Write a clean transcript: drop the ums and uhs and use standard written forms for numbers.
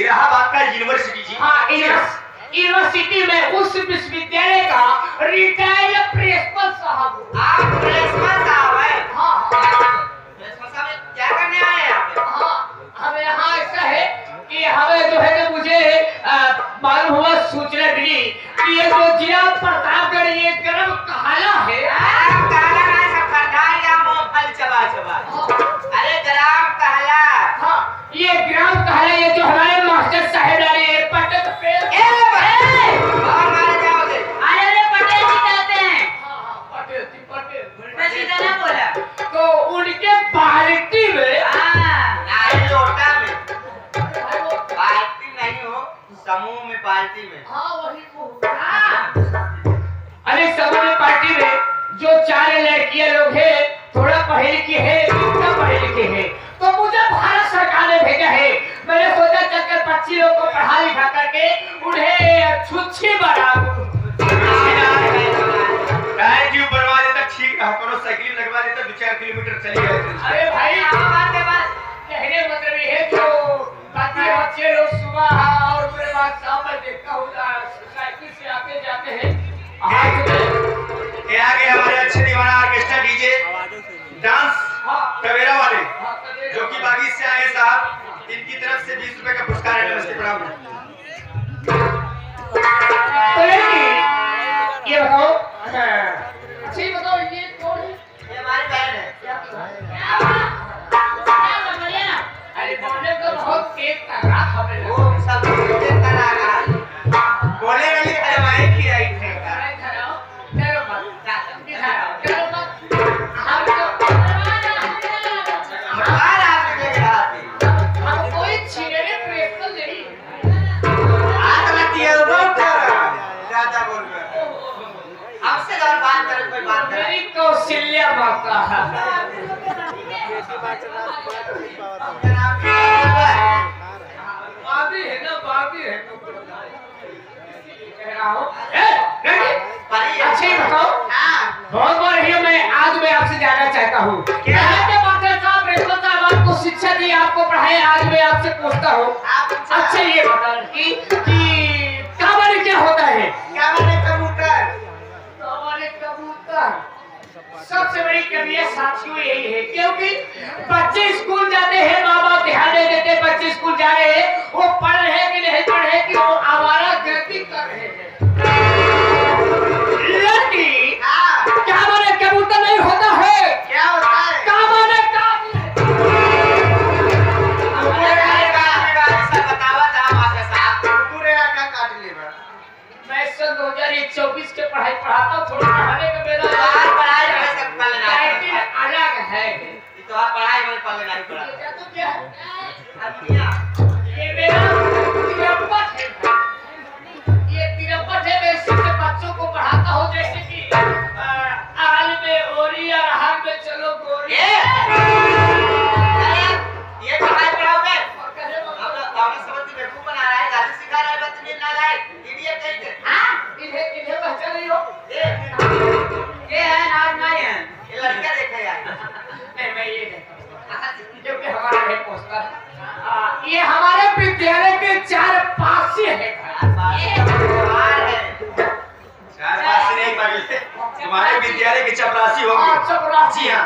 इलाहाबाद का यूनिवर्सिटी जी। हाँ, यूनिवर्सिटी में उस विश्वविद्यालय का रिटायर्ड प्रिंसिपल साहब। आप प्रिंसिपल साहब हैं? हाँ। प्रिंसिपल साहब क्या करने आए हैं यहाँ पे? हाँ, हमें यहाँ ऐसा है कि हमें जो है कि मुझे मालूम हुआ, सूचना मिली कि ये जो जिला प्रतापगढ़ ये गर्म कहाला है। काला ना सब खंडाई या मुंह फल चबा चबा। अरे ग्राम कहला। हाँ, ये ग्राम कहला, ये जो हमारे मास्टर साहब डाले पटक पे और मारे जाओगे। अरे पटेल जी कहते हैं। हाँ, पटेल जी उन्हें छुच्छी बना दूं। थैंक यू बनवा देता ठीक है करो साइकिल लगवा देता 2-4 किलोमीटर चली गए। अरे भाई बात बस कहने मतलब ये है जो बाकी बच्चे लोग सुबह और मेरे बाद शाम में देखता हूँ साइकिल से आते जाते हैं। आज ये आ गए हमारे अच्छे दीवाना ऑर्केस्ट्रा डीजे डांस टवेरा वाले जो कि बागी से आए साहब, इनकी तरफ से 20 रुपए का पुरस्कार है। नमस्ते प्रणाम। तो ये बताओ अच्छा ये बताओ ये कौन है? ये हमारी बहन है। अरे बोलने तो बहुत तेज कर रहा था मेरे वो सब देख कर आ रहा बोले वाली हलवाई की आई थे। बाहर आके देख रहा थी। हाथ लगती है वो ज्यादा बोल रहा है। हमसे और बात करे कोई बात करे। मेरी कौशल्या माता है। बादी है ना बादी है कह रहा हूँ। अच्छा ये बताओ बहुत बार ही मैं आपसे जानना चाहता हूँ साहब आपको शिक्षा दी आपको पढ़ाए आज मैं आपसे पूछता हूँ। अच्छा ये बता कि कावड़ क्या होता है? क्या मैंने कबूतर कबूतर सबसे बड़ी कमियां साथियों यही है क्योंकि बच्चे स्कूल जाते हैं माँ बाप ध्यान नहीं देते बच्चे स्कूल जा रहे हैं वो पढ़ रहे हैं कि नहीं पढ़ रहे कि वो आवारा गर्दी कर रहे हैं। लड़की क्या माने कबूतर नहीं होता है? क्या होता है? क्या माने मैं सन 2024 के पढ़ाई पढ़ाता हूँ थोड़ा पढ़ाने का मेरा अलग है। तो आप पढ़ाई में पढ़ने नहीं पड़ा। तो क्या ये मेरा तिरपट है। ये तिरपट है मैं इससे बच्चों को पढ़ाता हूँ जैसे कि आल में ओरी और हाल में चलो गोरी। ये पढ़ाई पढ़ाओगे? और कहे हमने समझ के बेवकूफ बना रहा है, गाली सिखा रहा है, बदतमीज नालायक, इडियट कहीं के। इन्हें पहचान नहीं हो? ये है नाज नहीं है। ये लड़का देखे यार। नहीं मैं ये देखता हूँ जो कि हमारा है पोस्टर ये हमारे विद्यालय के 4 पासी है। ये बाहर है। 4 पास नहीं पागल तुम्हारे विद्यालय के चपरासी होंगे। चपरासी। जी हाँ।